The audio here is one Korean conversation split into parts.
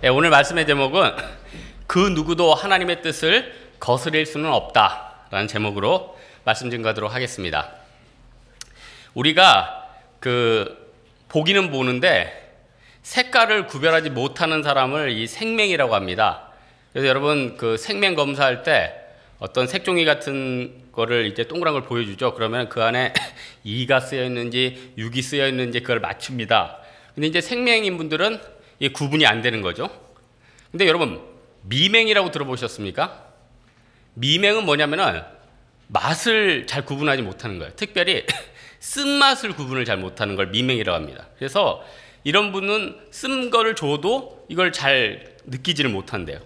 오늘 말씀의 제목은 그 누구도 하나님의 뜻을 거스릴 수는 없다라는 제목으로 말씀 증거하도록 하겠습니다. 우리가 보기는 보는데 색깔을 구별하지 못하는 사람을 이 생맹이라고 합니다. 그래서 여러분 생맹 검사할 때 어떤 색종이 같은 거를 이제 동그란 걸 보여주죠. 그러면 그 안에 2가 쓰여 있는지 6이 쓰여 있는지 그걸 맞춥니다. 근데 이제 생맹인 분들은 이게 구분이 안 되는 거죠. 근데 여러분 미맹이라고 들어보셨습니까? 미맹은 뭐냐면은 맛을 잘 구분하지 못하는 거예요. 특별히 쓴맛을 구분을 잘 못하는 걸 미맹이라고 합니다. 그래서 이런 분은 쓴 거를 줘도 이걸 잘 느끼지를 못한대요.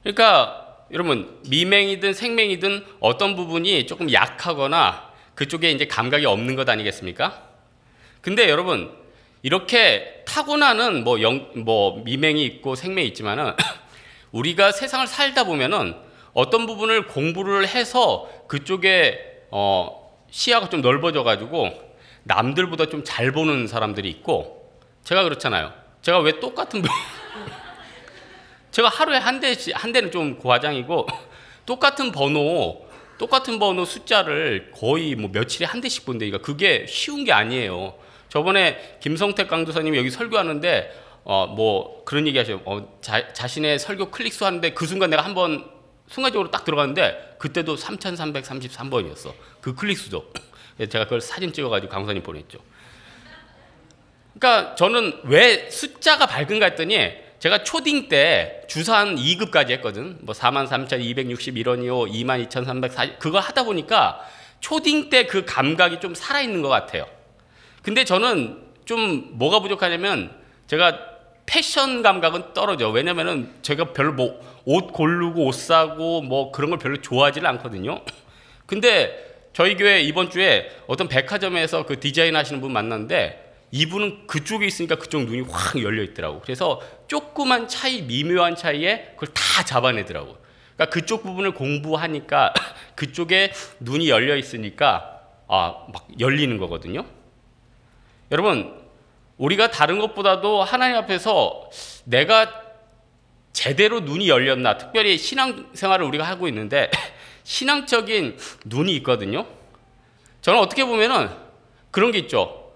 그러니까 여러분 미맹이든 생맹이든 어떤 부분이 조금 약하거나 그쪽에 이제 감각이 없는 것 아니겠습니까? 근데 여러분 이렇게 타고나는 미맹이 있고 생맹이 있지만은 우리가 세상을 살다 보면은 어떤 부분을 공부를 해서 그쪽에 시야가 좀 넓어져 가지고 남들보다 좀 잘 보는 사람들이 있고, 제가 그렇잖아요. 제가 왜 똑같은 제가 하루에 한 대는 좀 과장이고 똑같은 번호 숫자를 거의 며칠에 한 대씩 본다니까 그게 쉬운 게 아니에요. 저번에 김성택 강도사님이 여기 설교하는데 그런 얘기 하셔요. 자신의 설교 클릭수 하는데 그 순간 내가 한번 순간적으로 딱 들어갔는데 그때도 3333번이었어. 그 클릭수죠. 제가 그걸 사진 찍어가지고 강사님 보냈죠. 그러니까 저는 왜 숫자가 밝은가 했더니 제가 초딩 때 주산 2급까지 했거든. 43,261원이요, 22,340 그거 하다 보니까 초딩 때 그 감각이 좀 살아있는 것 같아요. 근데 저는 좀 뭐가 부족하냐면 제가 패션 감각은 떨어져. 왜냐면은 제가 별로 옷 고르고 옷 사고 그런 걸 별로 좋아하지를 않거든요. 근데 저희 교회 이번 주에 어떤 백화점에서 그 디자인 하시는 분 만났는데 이분은 그쪽에 있으니까 그쪽 눈이 확 열려 있더라고. 그래서 조그만 차이, 미묘한 차이에 그걸 다 잡아내더라고. 그러니까 그쪽 부분을 공부하니까 그쪽에 눈이 열려 있으니까 막 열리는 거거든요. 여러분 우리가 다른 것보다도 하나님 앞에서 내가 제대로 눈이 열렸나, 특별히 신앙생활을 우리가 하고 있는데 신앙적인 눈이 있거든요. 저는 어떻게 보면은 그런 게 있죠.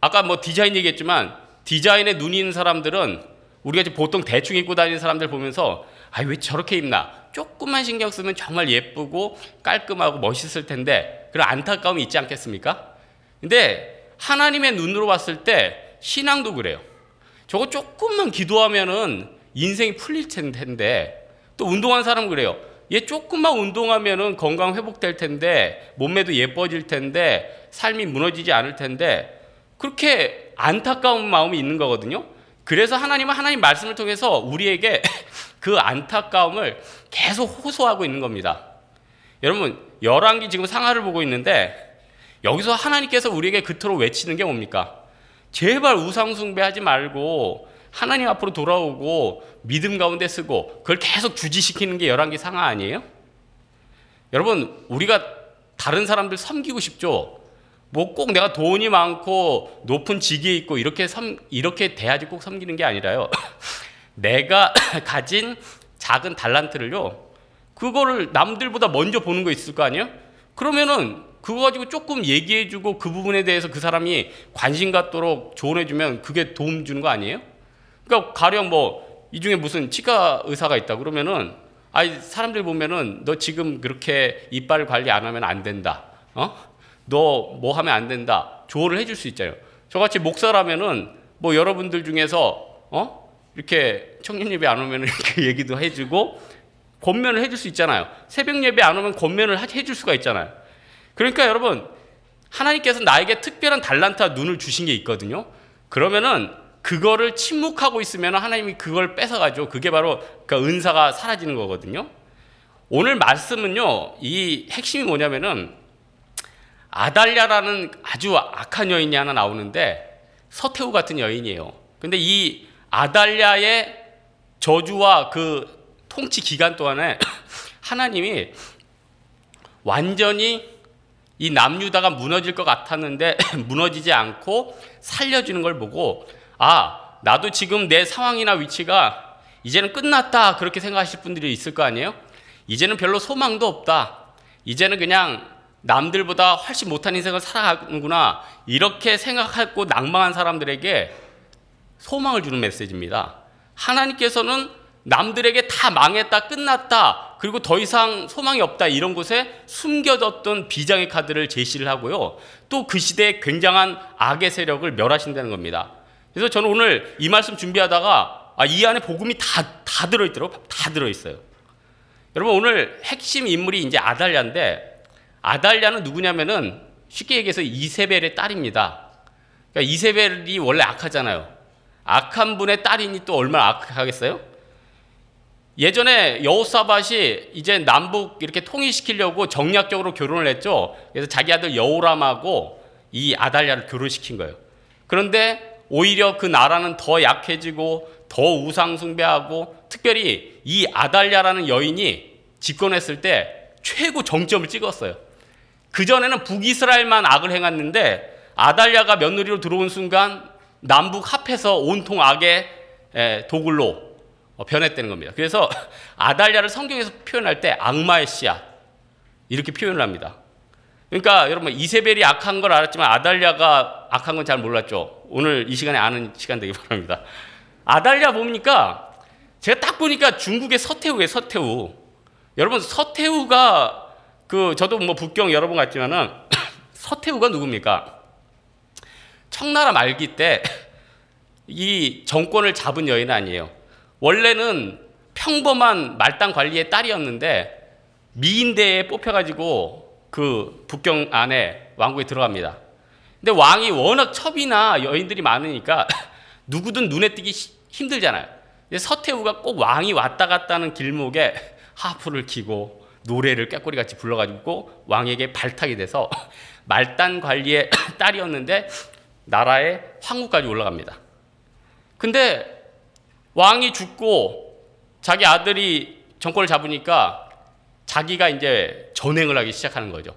아까 디자인 얘기했지만 디자인에 눈이 있는 사람들은 우리가 보통 대충 입고 다니는 사람들 보면서 왜 저렇게 입나, 조금만 신경 쓰면 정말 예쁘고 깔끔하고 멋있을 텐데 그런 안타까움이 있지 않겠습니까? 근데 하나님의 눈으로 봤을 때 신앙도 그래요. 저거 조금만 기도하면은 인생이 풀릴 텐데, 또 운동하는 사람은 그래요. 얘 조금만 운동하면은 건강 회복될 텐데, 몸매도 예뻐질 텐데, 삶이 무너지지 않을 텐데, 그렇게 안타까운 마음이 있는 거거든요. 그래서 하나님은 하나님 말씀을 통해서 우리에게 그 안타까움을 계속 호소하고 있는 겁니다. 여러분 열왕기 지금 상하를 보고 있는데 여기서 하나님께서 우리에게 그토록 외치는 게 뭡니까? 제발 우상 숭배하지 말고 하나님 앞으로 돌아오고 믿음 가운데 쓰고 그걸 계속 주지시키는 게 열왕기 상하 아니에요? 여러분 우리가 다른 사람들 섬기고 싶죠. 꼭 내가 돈이 많고 높은 직위에 있고 이렇게 돼야지 꼭 섬기는 게 아니라요. 내가 가진 작은 달란트를요, 그거를 남들보다 먼저 보는 거 있을 거 아니에요? 그러면은 그거 가지고 조금 얘기해주고 그 부분에 대해서 그 사람이 관심 갖도록 조언해주면 그게 도움 주는 거 아니에요? 그러니까 가령 이 중에 무슨 치과 의사가 있다 그러면은 사람들 보면은 너 지금 그렇게 이빨 관리 안 하면 안 된다. 너 뭐 하면 안 된다. 조언을 해줄 수 있잖아요. 저같이 목사라면은 여러분들 중에서 이렇게 청년 예배 안 오면 이렇게 얘기도 해주고 권면을 해줄 수 있잖아요. 새벽 예배 안 오면 권면을 해줄 수가 있잖아요. 그러니까 여러분 하나님께서 나에게 특별한 달란트와 눈을 주신 게 있거든요. 그러면은 그거를 침묵하고 있으면 하나님이 그걸 뺏어가죠. 그게 바로 그 은사가 사라지는 거거든요. 오늘 말씀은요, 이 핵심이 뭐냐면은 아달랴라는 아주 악한 여인이 하나 나오는데 서태후 같은 여인이에요. 근데 이 아달랴의 저주와 그 통치 기간 동안에 하나님이 완전히 이 남유다가 무너질 것 같았는데 무너지지 않고 살려주는 걸 보고 나도 지금 내 상황이나 위치가 이제는 끝났다 그렇게 생각하실 분들이 있을 거 아니에요? 이제는 별로 소망도 없다. 이제는 그냥 남들보다 훨씬 못한 인생을 살아가는구나 이렇게 생각하고 낭망한 사람들에게 소망을 주는 메시지입니다. 하나님께서는 남들에게 다 망했다, 끝났다, 그리고 더 이상 소망이 없다 이런 곳에 숨겨졌던 비장의 카드를 제시를 하고요. 또 그 시대에 굉장한 악의 세력을 멸하신다는 겁니다. 그래서 저는 오늘 이 말씀 준비하다가 이 안에 복음이 다 들어있더라고요. 다 들어있어요. 여러분 오늘 핵심 인물이 이제 아달랴인데 아달랴는 누구냐면은 쉽게 얘기해서 이세벨의 딸입니다. 그러니까 이세벨이 원래 악하잖아요. 악한 분의 딸이니 또 얼마나 악하겠어요? 예전에 여호사밧이 이제 남북 이렇게 통일시키려고 정략적으로 결혼을 했죠. 그래서 자기 아들 여호람하고 이 아달랴를 결혼시킨 거예요. 그런데 오히려 그 나라는 더 약해지고 더 우상숭배하고 특별히 이 아달랴라는 여인이 집권했을 때 최고 정점을 찍었어요. 그전에는 북이스라엘만 악을 행했는데 아달랴가 며느리로 들어온 순간 남북 합해서 온통 악의 도굴로 변했다는 겁니다. 그래서 아달랴를 성경에서 표현할 때 악마의 씨앗 이렇게 표현을 합니다. 그러니까 여러분 이세벨이 악한 걸 알았지만 아달랴가 악한 건 잘 몰랐죠. 오늘 이 시간에 아는 시간 되기 바랍니다. 아달랴 보니까 제가 딱 보니까 중국의 서태후예요. 서태후. 여러분 서태후가 저도 뭐 북경 여러 번 갔지만은 서태후가 누굽니까? 청나라 말기 때 이 정권을 잡은 여인은 아니에요. 원래는 평범한 말단 관리의 딸이었는데 미인대에 뽑혀가지고 그 북경 안에 왕국에 들어갑니다. 근데 왕이 워낙 첩이나 여인들이 많으니까 누구든 눈에 띄기 힘들잖아요. 서태후가 꼭 왕이 왔다 갔다 하는 길목에 하프를 키고 노래를 꾀꼬리같이 불러가지고 왕에게 발탁이 돼서 말단 관리의 딸이었는데 나라의 황후까지 올라갑니다. 근데 왕이 죽고 자기 아들이 정권을 잡으니까 자기가 이제 전횡을 하기 시작하는 거죠.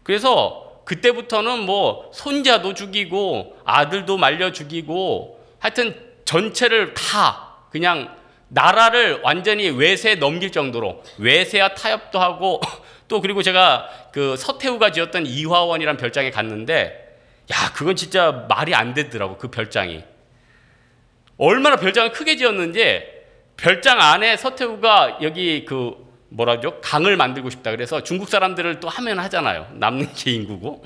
그래서 그때부터는 뭐 손자도 죽이고 아들도 말려 죽이고 하여튼 전체를 다 그냥 나라를 완전히 외세에 넘길 정도로 외세와 타협도 하고 또 그리고 제가 그 서태후가 지었던 이화원이라는 별장에 갔는데 야 그건 진짜 말이 안 되더라고. 그 별장이 얼마나 별장을 크게 지었는지 별장 안에 서태후가 여기 그 뭐라죠 강을 만들고 싶다 그래서 중국 사람들을 또 하면 하잖아요. 남는 게 인구고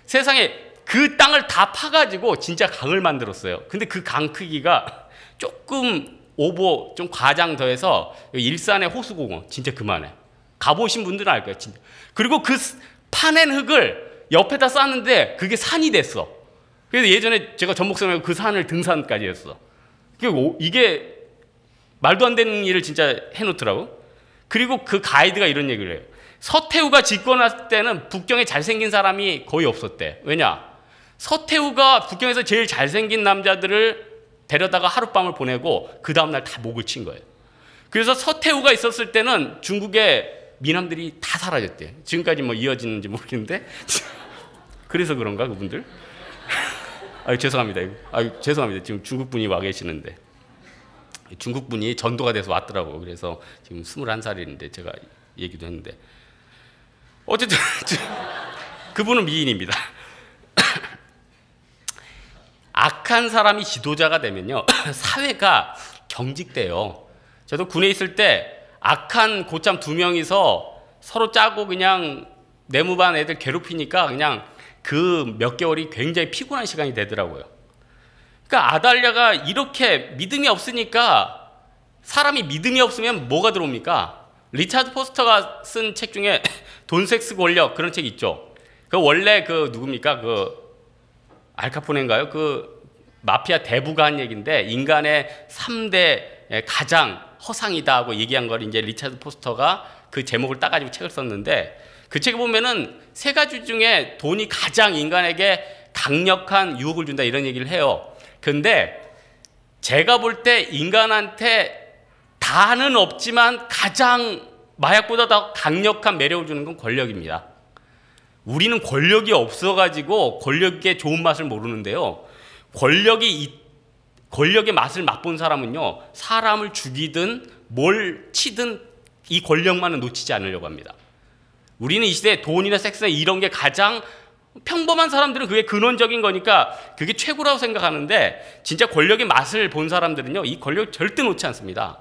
세상에 그 땅을 다 파가지고 진짜 강을 만들었어요. 근데 그 강 크기가 조금 오보 좀 과장 더해서 일산의 호수공원 진짜 그만해. 가보신 분들은 알 거예요. 진짜. 그리고 그 파낸 흙을 옆에다 쌓았는데 그게 산이 됐어. 그래서 예전에 제가 전복성에 그 산을 등산까지 했어. 이게 말도 안 되는 일을 진짜 해놓더라고. 그리고 그 가이드가 이런 얘기를 해요. 서태후가 집권할 때는 북경에 잘생긴 사람이 거의 없었대. 왜냐? 서태후가 북경에서 제일 잘생긴 남자들을 데려다가 하룻밤을 보내고 그 다음날 다 목을 친 거예요. 그래서 서태후가 있었을 때는 중국의 미남들이 다 사라졌대. 지금까지 뭐 이어지는지 모르겠는데 그래서 그런가 그분들? 죄송합니다. 죄송합니다. 지금 중국 분이 와 계시는데 중국 분이 전도가 돼서 왔더라고. 그래서 지금 21살인데 제가 얘기도 했는데 어쨌든 그분은 미인입니다. 악한 사람이 지도자가 되면요 사회가 경직돼요. 저도 군에 있을 때 악한 고참 2명이서 서로 짜고 그냥 내무반 애들 괴롭히니까 그냥 그 몇 개월이 굉장히 피곤한 시간이 되더라고요. 그러니까 아달랴가 이렇게 믿음이 없으니까 사람이 믿음이 없으면 뭐가 들어옵니까? 리차드 포스터가 쓴 책 중에 돈, 섹스, 권력 그런 책 있죠. 그 원래 그 누굽니까? 그 알카포네인가요? 그 마피아 대부가 한 얘기인데 인간의 3대 가장 허상이다 하고 얘기한 걸 이제 리차드 포스터가 그 제목을 따가지고 책을 썼는데 그 책에 보면은 3가지 중에 돈이 가장 인간에게 강력한 유혹을 준다 이런 얘기를 해요. 근데 제가 볼 때 인간한테 다는 없지만 가장 마약보다 더 강력한 매력을 주는 건 권력입니다. 우리는 권력이 없어가지고 권력의 좋은 맛을 모르는데요. 권력이 권력의 맛을 맛본 사람은요, 사람을 죽이든 뭘 치든 이 권력만은 놓치지 않으려고 합니다. 우리는 이 시대에 돈이나 섹스나 이런 게 가장 평범한 사람들은 그게 근원적인 거니까 그게 최고라고 생각하는데, 진짜 권력의 맛을 본 사람들은요, 이 권력 절대 놓지 않습니다.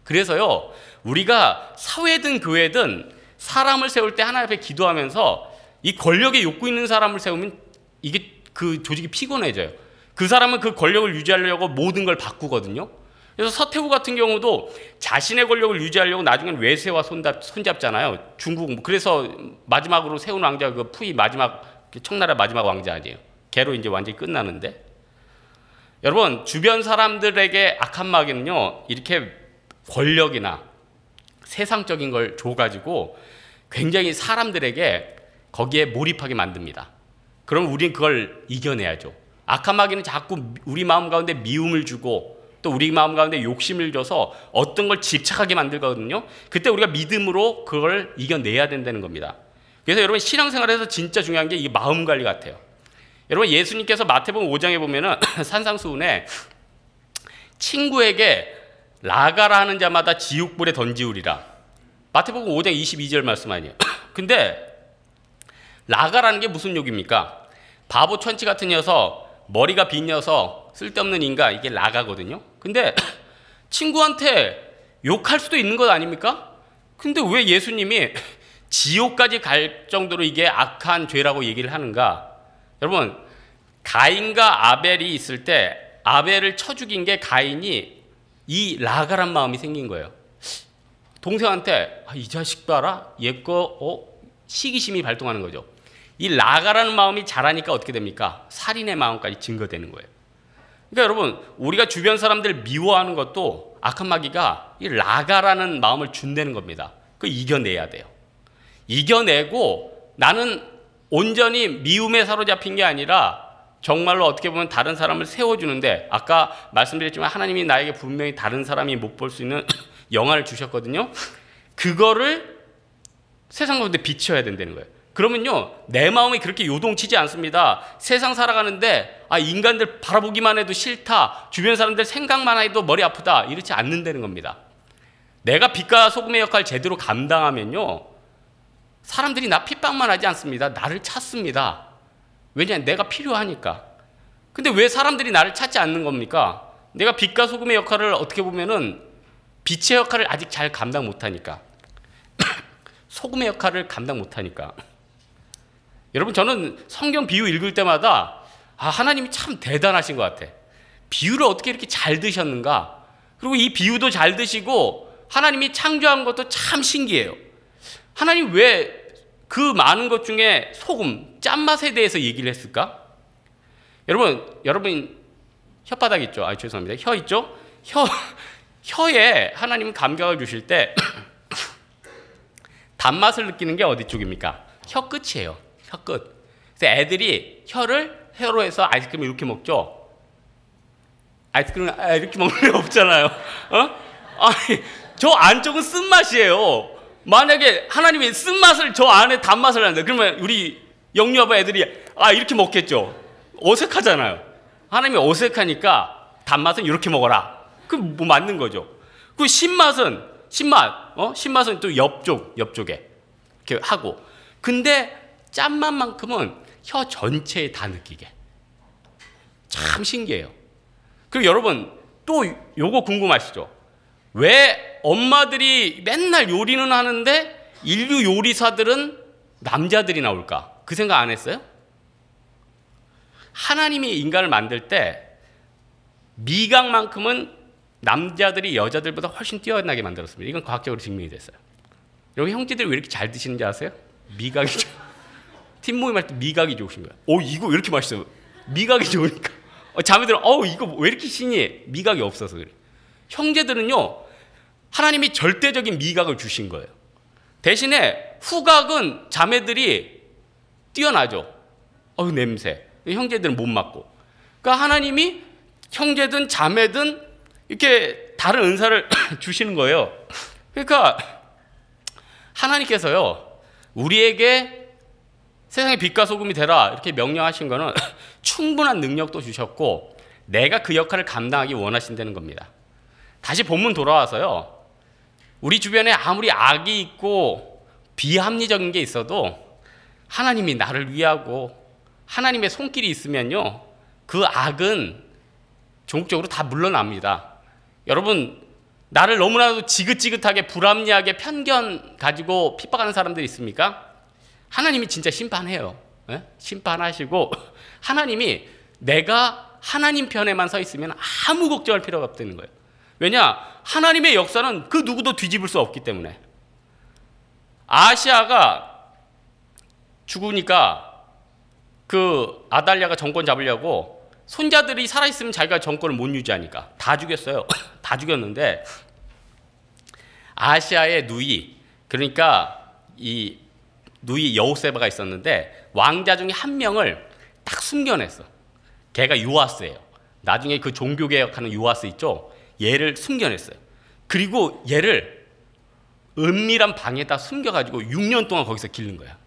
그래서요, 우리가 사회든 교회든 사람을 세울 때 하나님 앞에 기도하면서 이 권력에 욕구 있는 사람을 세우면 이게 그 조직이 피곤해져요. 그 사람은 그 권력을 유지하려고 모든 걸 바꾸거든요. 그래서 서태후 같은 경우도 자신의 권력을 유지하려고 나중엔 외세와 손잡잖아요. 중국. 그래서 마지막으로 세운 왕자 그 푸이 마지막 청나라 마지막 왕자 아니에요. 걔로 이제 완전히 끝나는데, 여러분 주변 사람들에게 악한 마귀는요, 이렇게 권력이나 세상적인 걸 줘가지고 굉장히 사람들에게 거기에 몰입하게 만듭니다. 그럼 우린 그걸 이겨내야죠. 악한 마귀는 자꾸 우리 마음 가운데 미움을 주고 또 우리 마음 가운데 욕심을 줘서 어떤 걸 집착하게 만들거든요. 그때 우리가 믿음으로 그걸 이겨내야 된다는 겁니다. 그래서 여러분 신앙생활에서 진짜 중요한 게 이 마음 관리 같아요. 여러분 예수님께서 마태복음 5장에 보면은 산상수훈에 친구에게 라가라 하는 자마다 지옥불에 던지우리라. 마태복음 5장 22절 말씀 아니에요. 근데 라가라는 게 무슨 욕입니까? 바보 천치 같은 녀석, 머리가 빈 녀석, 쓸데없는 인간, 이게 라가거든요. 근데 친구한테 욕할 수도 있는 것 아닙니까? 근데 왜 예수님이 지옥까지 갈 정도로 이게 악한 죄라고 얘기를 하는가? 여러분, 가인과 아벨이 있을 때 아벨을 쳐 죽인 게 가인이 이 라가란 마음이 생긴 거예요. 동생한테 이 자식 봐라, 얘 거 시기심이 발동하는 거죠. 이 라가라는 마음이 자라니까 어떻게 됩니까? 살인의 마음까지 증거되는 거예요. 그러니까 여러분, 우리가 주변 사람들 미워하는 것도 악한 마귀가 이 라가라는 마음을 준다는 겁니다. 그거 이겨내야 돼요. 이겨내고 나는 온전히 미움에 사로잡힌 게 아니라 정말로 어떻게 보면 다른 사람을 세워주는데, 아까 말씀드렸지만 하나님이 나에게 분명히 다른 사람이 못 볼 수 있는 영화를 주셨거든요. 그거를 세상 가운데 비춰야 된다는 거예요. 그러면요, 내 마음이 그렇게 요동치지 않습니다. 세상 살아가는데 인간들 바라보기만 해도 싫다, 주변 사람들 생각만 해도 머리 아프다, 이렇지 않는다는 겁니다. 내가 빛과 소금의 역할을 제대로 감당하면요, 사람들이 나 핍박만 하지 않습니다. 나를 찾습니다. 왜냐하면 내가 필요하니까. 근데 왜 사람들이 나를 찾지 않는 겁니까? 내가 빛과 소금의 역할을 어떻게 보면은 빛의 역할을 아직 잘 감당 못하니까. 소금의 역할을 감당 못하니까. 여러분, 저는 성경 비유 읽을 때마다 하나님이 참 대단하신 것 같아. 비유를 어떻게 이렇게 잘 드셨는가. 그리고 이 비유도 잘 드시고 하나님이 창조한 것도 참 신기해요. 하나님 왜 그 많은 것 중에 소금, 짠맛에 대해서 얘기를 했을까? 여러분 혓바닥 있죠? 죄송합니다. 혀 있죠? 혀에 하나님은 감각을 주실 때 단맛을 느끼는 게 어디 쪽입니까? 혀 끝이에요. 혀 끝. 그래서 애들이 혀로 해서 아이스크림을 이렇게 먹죠? 아이스크림을 이렇게 먹는 게 없잖아요. 아니, 저 안쪽은 쓴맛이에요. 만약에 하나님이 쓴맛을 저 안에 단맛을 한다, 그러면 우리 영유아부 애들이 이렇게 먹겠죠? 어색하잖아요. 하나님이 어색하니까 단맛은 이렇게 먹어라. 그럼 뭐 맞는 거죠. 그 신맛은 또 옆쪽에 이렇게 하고. 근데 짠맛만큼은 혀 전체에 다 느끼게. 참 신기해요. 그리고 여러분 또 요거 궁금하시죠? 왜 엄마들이 맨날 요리는 하는데 인류 요리사들은 남자들이 나올까? 그 생각 안 했어요? 하나님이 인간을 만들 때 미각만큼은 남자들이 여자들보다 훨씬 뛰어나게 만들었습니다. 이건 과학적으로 증명이 됐어요. 여기 형제들이 왜 이렇게 잘 드시는지 아세요? 미각이 팀 모임할 때 미각이 좋으신 거예요. 이거 왜 이렇게 맛있어요? 미각이 좋으니까. 자매들은 이거 왜 이렇게 신기해? 미각이 없어서 그래. 형제들은요, 하나님이 절대적인 미각을 주신 거예요. 대신에 후각은 자매들이 뛰어나죠. 냄새. 형제들은 못 맡고. 그러니까 하나님이 형제든 자매든 이렇게 다른 은사를 주시는 거예요. 그러니까 하나님께서요, 우리에게 세상의 빛과 소금이 되라 이렇게 명령하신 거는 충분한 능력도 주셨고 내가 그 역할을 감당하기 원하신다는 겁니다. 다시 본문 돌아와서요. 우리 주변에 아무리 악이 있고 비합리적인 게 있어도 하나님이 나를 위하고 하나님의 손길이 있으면요. 그 악은 종국적으로 다 물러납니다. 여러분, 나를 너무나도 지긋지긋하게 불합리하게 편견 가지고 핍박하는 사람들이 있습니까? 하나님이 진짜 심판해요. 네? 심판하시고 하나님이 내가 하나님 편에만 서 있으면 아무 걱정할 필요가 없다는 거예요. 왜냐? 하나님의 역사는 그 누구도 뒤집을 수 없기 때문에. 아시아가 죽으니까 그 아달랴가 정권 잡으려고 손자들이 살아있으면 자기가 정권을 못 유지하니까 다 죽였어요. 다 죽였는데 아시아의 누이, 그러니까 이 누이 여호세바가 있었는데 왕자 중에 한 명을 딱 숨겨냈어. 걔가 요아스예요. 나중에 그 종교개혁하는 요아스 있죠? 얘를 숨겨냈어요. 그리고 얘를 은밀한 방에다 숨겨가지고 6년 동안 거기서 기른 거야.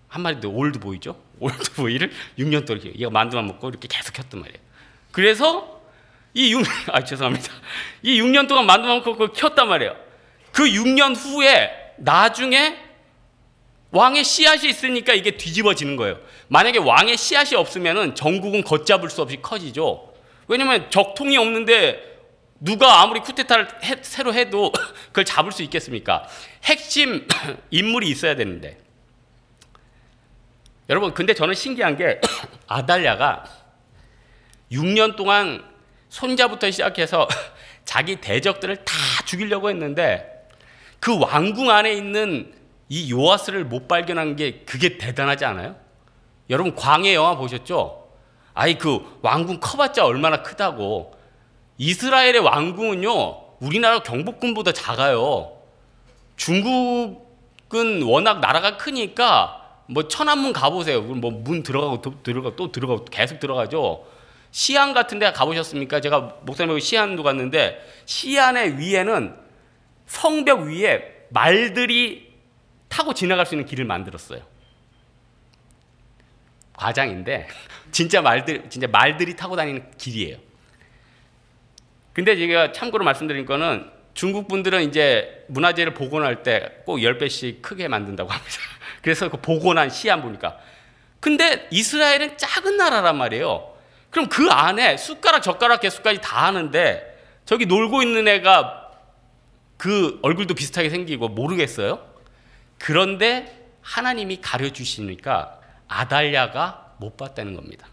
한마디로 올드보이죠? 올드보이를 6년 동안 기르고 얘가 만두만 먹고 이렇게 계속 켰단 말이에요. 그래서 죄송합니다. 이 6년 동안 만두만 먹고 켰단 말이에요. 그 6년 후에 나중에 왕의 씨앗이 있으니까 이게 뒤집어지는 거예요. 만약에 왕의 씨앗이 없으면 전국은 걷잡을 수 없이 커지죠. 왜냐면 적통이 없는데 누가 아무리 쿠데타를 새로 해도 그걸 잡을 수 있겠습니까? 핵심 인물이 있어야 되는데. 여러분, 근데 저는 신기한 게 아달랴가 6년 동안 손자부터 시작해서 자기 대적들을 다 죽이려고 했는데 그 왕궁 안에 있는 이 요아스를 못 발견한 게 그게 대단하지 않아요? 여러분, 광해 영화 보셨죠? 아이, 그 왕궁 커봤자 얼마나 크다고. 이스라엘의 왕궁은요, 우리나라 경복궁보다 작아요. 중국은 워낙 나라가 크니까 뭐 천안문 가보세요. 뭐 문 들어가고 또 들어가고 계속 들어가죠. 시안 같은 데 가보셨습니까? 제가 목사님하고 시안도 갔는데 시안의 위에는 성벽 위에 말들이 타고 지나갈 수 있는 길을 만들었어요. 과장인데 진짜 말들이 타고 다니는 길이에요. 근데 제가 참고로 말씀드린 거는 중국 분들은 이제 문화재를 복원할 때 꼭 10배씩 크게 만든다고 합니다. 그래서 그 복원한 시안 보니까. 근데 이스라엘은 작은 나라란 말이에요. 그럼 그 안에 숟가락, 젓가락, 개수까지 다 하는데 저기 놀고 있는 애가 그 얼굴도 비슷하게 생기고 모르겠어요? 그런데 하나님이 가려주시니까 아달랴가 못 봤다는 겁니다.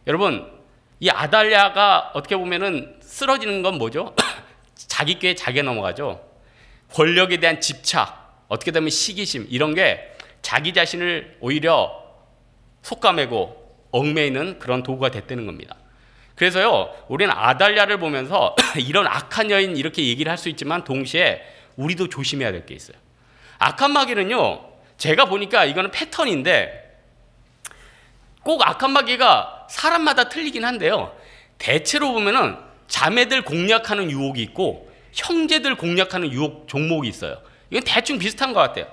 여러분, 이 아달랴가 어떻게 보면은 쓰러지는 건 뭐죠? 자기 꾀에 자기가 넘어가죠. 권력에 대한 집착, 어떻게 보면 시기심, 이런 게 자기 자신을 오히려 속가매고 얽매이는 그런 도구가 됐다는 겁니다. 그래서요, 우리는 아달랴를 보면서 이런 악한 여인 이렇게 얘기를 할 수 있지만 동시에 우리도 조심해야 될 게 있어요. 악한 마귀는요, 제가 보니까 이거는 패턴인데 꼭 악한 마귀가 사람마다 틀리긴 한데요. 대체로 보면은 자매들 공략하는 유혹이 있고 형제들 공략하는 유혹 종목이 있어요. 이건 대충 비슷한 것 같아요.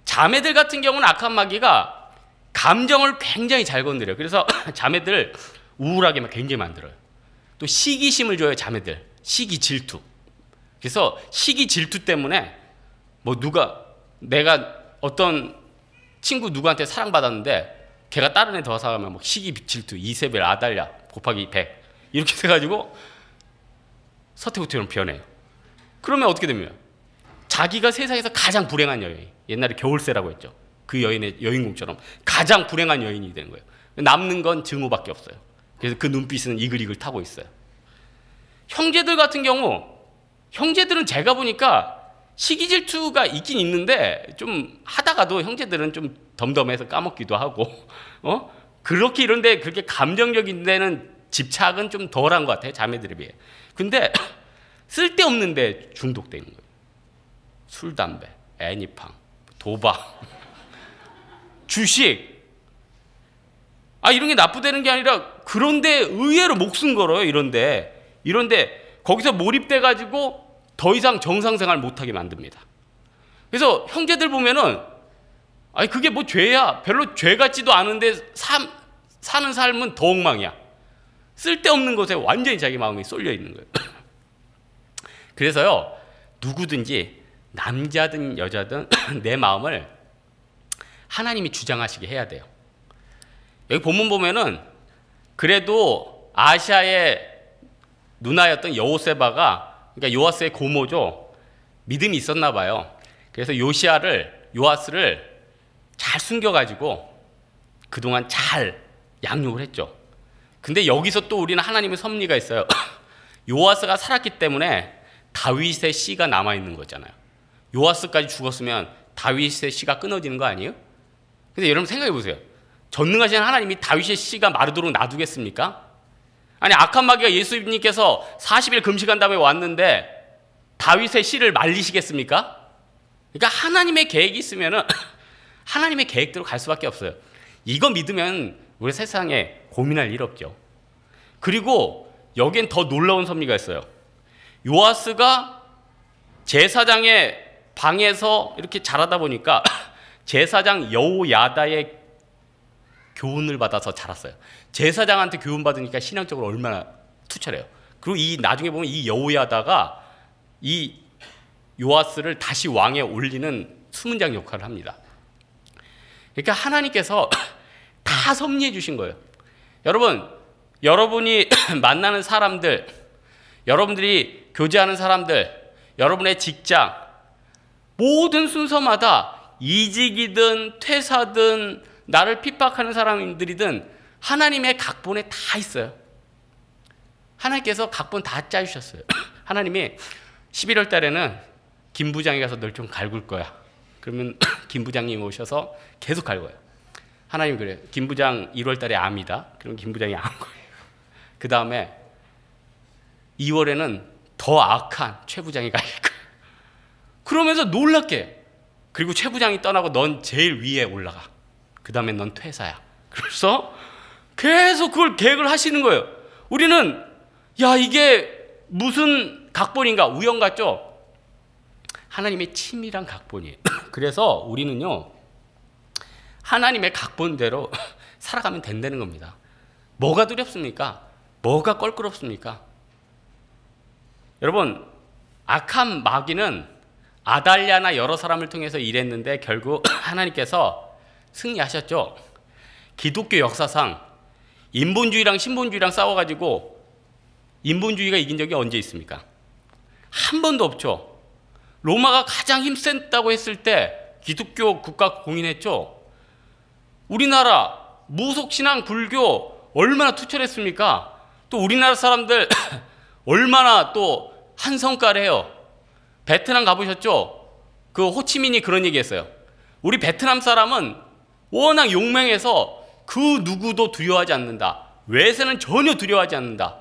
자매들 같은 경우는 악한 마귀가 감정을 굉장히 잘 건드려요. 그래서 자매들 우울하게 막 굉장히 만들어요. 또 시기심을 줘요, 자매들. 시기 질투. 그래서 시기 질투 때문에 뭐 내가 어떤 친구 누구한테 사랑받았는데 걔가 다른 애 더 사가면 뭐 시기 질투, 이세벨, 아달랴 곱하기 100 이렇게 돼가지고 서태후처럼 변해요. 그러면 어떻게 됩니까? 자기가 세상에서 가장 불행한 여인, 옛날에 겨울새라고 했죠. 그 여인의 여인공처럼 가장 불행한 여인이 되는 거예요. 남는 건 증오밖에 없어요. 그래서 그 눈빛은 이글이글 타고 있어요. 형제들 같은 경우, 형제들은 제가 보니까 시기 질투가 있긴 있는데 좀 하다가도 형제들은 좀 덤덤해서 까먹기도 하고 그렇게 이런데 그렇게 감정적인 데는 집착은 좀 덜한 것 같아요, 자매들에 비해. 근데 쓸데없는 데 중독되는 거예요. 술, 담배, 애니팡, 도박, 주식. 이런 게 나쁘다는 게 아니라 그런데 의외로 목숨 걸어요. 이런데 거기서 몰입돼 가지고 더 이상 정상생활 못하게 만듭니다. 그래서 형제들 보면은 그게 뭐 죄야, 별로 죄 같지도 않은데 사는 삶은 더 엉망이야. 쓸데없는 것에 완전히 자기 마음이 쏠려 있는 거예요. 그래서요, 누구든지 남자든 여자든 내 마음을 하나님이 주장하시게 해야 돼요. 여기 본문 보면은 그래도 아시아의 누나였던 여호세바가, 그러니까 요아스의 고모죠, 믿음이 있었나 봐요. 그래서 요아스를 잘 숨겨가지고 그동안 잘 양육을 했죠. 근데 여기서 또 우리는 하나님의 섭리가 있어요. 요아스가 살았기 때문에 다윗의 씨가 남아있는 거잖아요. 요아스까지 죽었으면 다윗의 씨가 끊어지는 거 아니에요? 근데 여러분 생각해 보세요. 전능하신 하나님이 다윗의 씨가 마르도록 놔두겠습니까? 아니, 악한 마귀가 예수님께서 40일 금식한 다음에 왔는데 다윗의 씨를 말리시겠습니까? 그러니까 하나님의 계획이 있으면은 하나님의 계획대로 갈 수밖에 없어요. 이거 믿으면 우리 세상에 고민할 일 없죠. 그리고 여기엔 더 놀라운 섭리가 있어요. 요아스가 제사장의 방에서 이렇게 자라다 보니까 제사장 여호야다의 교훈을 받아서 자랐어요. 제사장한테 교훈 받으니까 신앙적으로 얼마나 투철해요. 그리고 나중에 보면 이 여호야다가 이 요아스를 다시 왕에 올리는 수문장 역할을 합니다. 그러니까 하나님께서 다 섭리해 주신 거예요. 여러분, 여러분이 만나는 사람들, 여러분들이 교제하는 사람들, 여러분의 직장, 모든 순서마다 이직이든 퇴사든 나를 핍박하는 사람들이든 하나님의 각본에 다 있어요. 하나님께서 각본 다 짜주셨어요. 하나님이 11월 달에는 김 부장이 가서 널 좀 갈굴 거야. 그러면 김 부장님이 오셔서 계속 갈고요. 하나님 그래요. 김 부장 1월 달에 암이다. 그럼 김 부장이 암 거예요. 그 다음에 2월에는 더 악한 최 부장이 갈 거예요. 그러면서 놀랍게, 그리고 최 부장이 떠나고 넌 제일 위에 올라가. 그 다음에 넌 퇴사야. 그래서 계속 그걸 계획을 하시는 거예요. 우리는 야, 이게 무슨 각본인가? 우연 같죠? 하나님의 치밀한 각본이에요. 그래서 우리는요, 하나님의 각본대로 살아가면 된다는 겁니다. 뭐가 두렵습니까? 뭐가 껄끄럽습니까? 여러분, 악한 마귀는 아달랴나 여러 사람을 통해서 일했는데 결국 하나님께서 승리하셨죠. 기독교 역사상 인본주의랑 신본주의랑 싸워가지고 인본주의가 이긴 적이 언제 있습니까? 한 번도 없죠. 로마가 가장 힘셌다고 했을 때 기독교 국가 공인했죠. 우리나라 무속신앙 불교 얼마나 투철했습니까? 또 우리나라 사람들 얼마나 또 한성가래요. 베트남 가보셨죠? 그 호치민이 그런 얘기했어요. 우리 베트남 사람은 워낙 용맹해서 그 누구도 두려워하지 않는다. 외세는 전혀 두려워하지 않는다.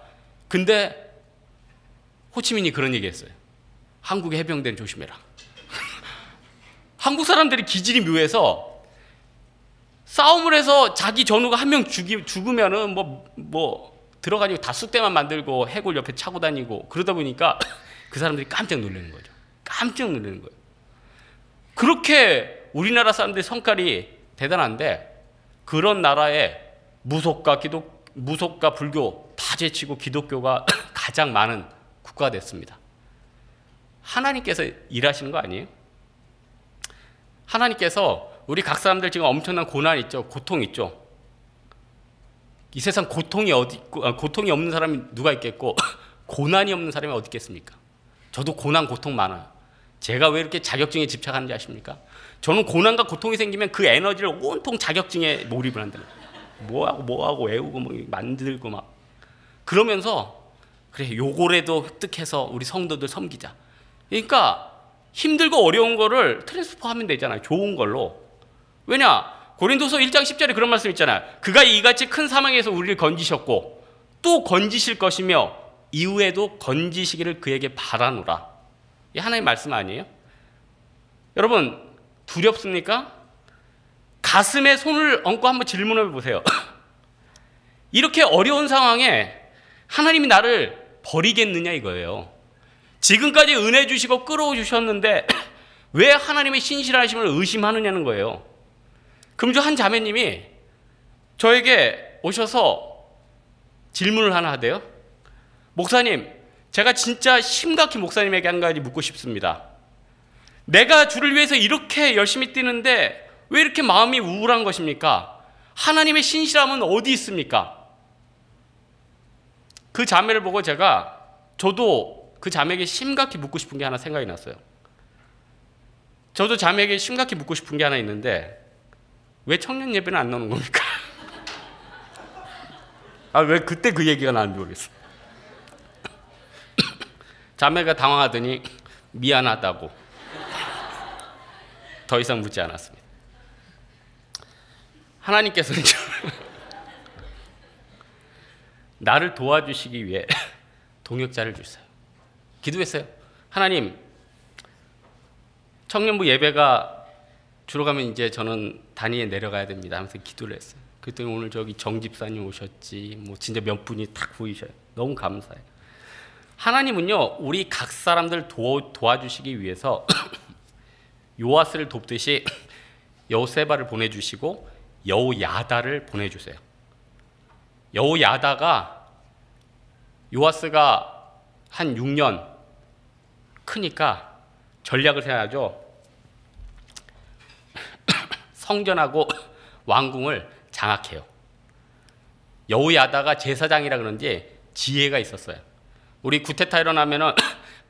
근데 호치민이 그런 얘기했어요. 한국의 해병대는 조심해라. 한국 사람들이 기질이 묘해서 싸움을 해서 자기 전우가 한 명 죽으면은 뭐 들어가지고 다 쑥대만 만들고 해골 옆에 차고 다니고 그러다 보니까 그 사람들이 깜짝 놀라는 거죠. 깜짝 놀라는 거예요. 그렇게 우리나라 사람들의 성깔이 대단한데 그런 나라에 무속과 불교 다 제치고 기독교가 가장 많은 국가가 됐습니다. 하나님께서 일하시는 거 아니에요? 하나님께서 우리 각 사람들 지금 엄청난 고난 있죠. 고통 있죠. 이 세상 고통이 고통이 없는 사람이 누가 있겠고 고난이 없는 사람이 어디 있겠습니까? 저도 고난 고통 많아요. 제가 왜 이렇게 자격증에 집착하는지 아십니까? 저는 고난과 고통이 생기면 그 에너지를 온통 자격증에 몰입을 한다는 거예요. 뭐하고 외우고 뭐 만들고 막 그러면서 그래 요거라도 획득해서 우리 성도들 섬기자. 그러니까 힘들고 어려운 거를 트랜스포하면 되잖아요. 좋은 걸로. 왜냐? 고린도서 1장 10절에 그런 말씀 있잖아요. 그가 이같이 큰 사망에서 우리를 건지셨고 또 건지실 것이며 이후에도 건지시기를 그에게 바라노라. 이게 하나님의 말씀 아니에요? 여러분 두렵습니까? 가슴에 손을 얹고 한번 질문해 보세요. 이렇게 어려운 상황에 하나님이 나를 버리겠느냐 이거예요. 지금까지 은혜 주시고 끌어주셨는데 왜 하나님의 신실하심을 의심하느냐는 거예요. 금주 한 자매님이 저에게 오셔서 질문을 하나 하대요. 목사님, 제가 진짜 심각히 목사님에게 한 가지 묻고 싶습니다. 내가 주를 위해서 이렇게 열심히 뛰는데 왜 이렇게 마음이 우울한 것입니까? 하나님의 신실함은 어디 있습니까? 그 자매를 보고 저도 그 자매에게 심각히 묻고 싶은 게 하나 생각이 났어요. 저도 자매에게 심각히 묻고 싶은 게 하나 있는데 왜 청년 예배는 안 나오는 겁니까? 왜 그때 그 얘기가 나는지 모르겠어. 자매가 당황하더니 미안하다고 더 이상 묻지 않았습니다. 하나님께서는 나를 도와주시기 위해 동역자를 주세요. 기도했어요. 하나님, 청년부 예배가 주로 가면 이제 저는 단위에 내려가야 됩니다 하면서 기도를 했어요. 그랬더니 오늘 저기 정 집사님 오셨지, 뭐 진짜 몇 분이 딱 보이셔요. 너무 감사해요. 하나님은요, 우리 각 사람들 도와주시기 위해서 요아스를 돕듯이 여호세바를 보내주시고 여호야다를 보내주세요. 여호야다가 요아스가 한 6년 크니까 전략을 세워야죠. 성전하고 왕궁을 장악해요. 여호야다가 제사장이라 그런지 지혜가 있었어요. 우리 쿠데타 일어나면은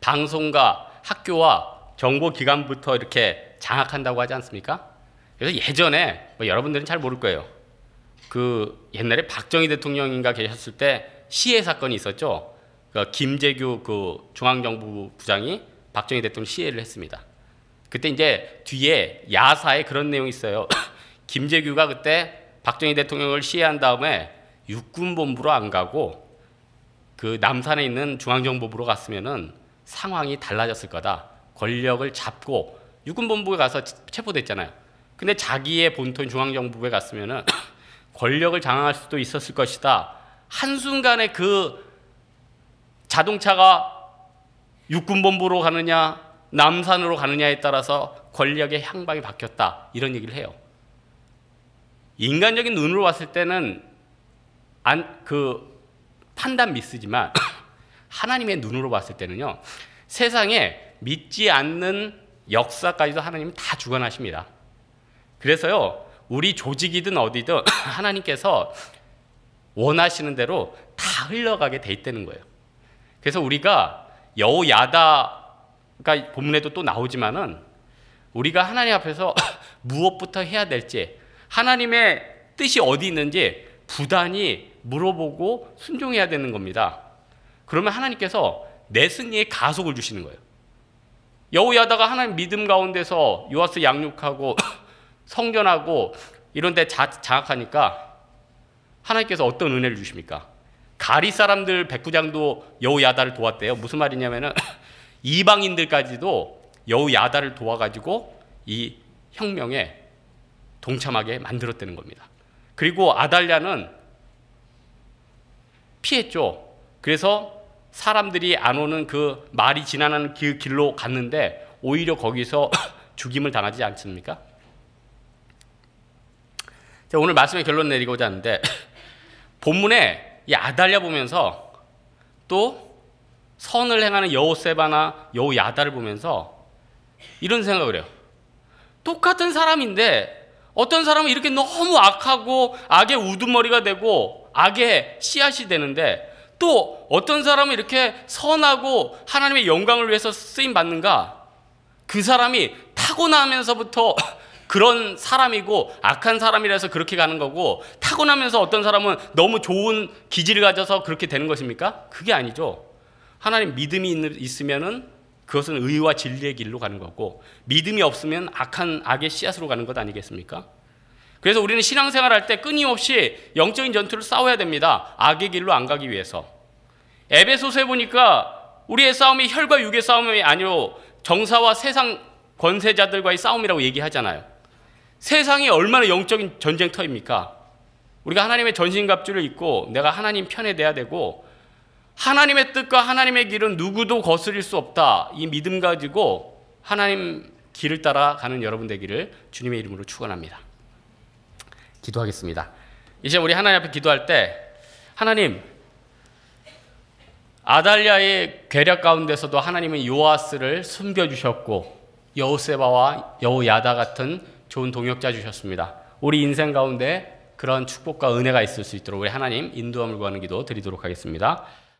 방송과 학교와 정보기관부터 이렇게 장악한다고 하지 않습니까? 그래서 예전에 여러분들은 잘 모를 거예요. 그 옛날에 박정희 대통령인가 계셨을 때 시해 사건이 있었죠. 김재규 그 중앙정부 부장이 박정희 대통령 시해를 했습니다. 그때 이제 뒤에 야사에 그런 내용이 있어요. 김재규가 그때 박정희 대통령을 시해한 다음에 육군본부로 안 가고 그 남산에 있는 중앙정보부로 갔으면은 상황이 달라졌을 거다. 권력을 잡고 육군본부에 가서 체포됐잖아요. 근데 자기의 본토인 중앙정부에 갔으면은 권력을 장악할 수도 있었을 것이다. 한순간에 그 자동차가 육군본부로 가느냐 남산으로 가느냐에 따라서 권력의 향방이 바뀌었다. 이런 얘기를 해요. 인간적인 눈으로 봤을 때는 판단 미스지만 하나님의 눈으로 봤을 때는요, 세상에 믿지 않는 역사까지도 하나님은 다 주관하십니다. 그래서요, 우리 조직이든 어디든 하나님께서 원하시는 대로 다 흘러가게 돼 있다는 거예요. 그래서 우리가 여호야다가 본문에도 또 나오지만은 우리가 하나님 앞에서 무엇부터 해야 될지, 하나님의 뜻이 어디 있는지 부단히 물어보고 순종해야 되는 겁니다. 그러면 하나님께서 내 승리에 가속을 주시는 거예요. 여호야다가 하나님 믿음 가운데서 요아스 양육하고 성전하고 이런 데 장악하니까 하나님께서 어떤 은혜를 주십니까? 가리 사람들 백부장도 여호야다를 도왔대요. 무슨 말이냐면은 이방인들까지도 여호야다를 도와가지고 이 혁명에 동참하게 만들었다는 겁니다. 그리고 아달랴는 피했죠. 그래서 사람들이 안 오는 그 말이 지나는 그 길로 갔는데 오히려 거기서 죽임을 당하지 않습니까? 자, 오늘 말씀의 결론 내리고자 하는데 본문에 이 아달랴 보면서 또 선을 행하는 여호세바나 여호야다를 보면서 이런 생각을 해요. 똑같은 사람인데 어떤 사람은 이렇게 너무 악하고 악의 우두머리가 되고 악의 씨앗이 되는데 또 어떤 사람은 이렇게 선하고 하나님의 영광을 위해서 쓰임 받는가? 그 사람이 타고나면서부터 그런 사람이고 악한 사람이라서 그렇게 가는 거고, 타고나면서 어떤 사람은 너무 좋은 기질을 가져서 그렇게 되는 것입니까? 그게 아니죠. 하나님 믿음이 있으면은 그것은 의와 진리의 길로 가는 거고, 믿음이 없으면 악의 씨앗으로 가는 것 아니겠습니까? 그래서 우리는 신앙생활 할 때 끊임없이 영적인 전투를 싸워야 됩니다. 악의 길로 안 가기 위해서. 에베소서에 보니까 우리의 싸움이 혈과 육의 싸움이 아니요 정사와 세상 권세자들과의 싸움이라고 얘기하잖아요. 세상이 얼마나 영적인 전쟁터입니까? 우리가 하나님의 전신갑주를 입고 내가 하나님 편에 대야 되고, 하나님의 뜻과 하나님의 길은 누구도 거스릴 수 없다. 이 믿음 가지고 하나님 길을 따라가는 여러분 되기를 주님의 이름으로 축원합니다. 기도하겠습니다. 이제 우리 하나님 앞에 기도할 때, 하나님, 아달랴의 계략 가운데서도 하나님은 요아스를 숨겨주셨고 여호세바와 여호야다 같은 좋은 동역자 주셨습니다. 우리 인생 가운데 그런 축복과 은혜가 있을 수 있도록 우리 하나님 인도함을 구하는 기도 드리도록 하겠습니다.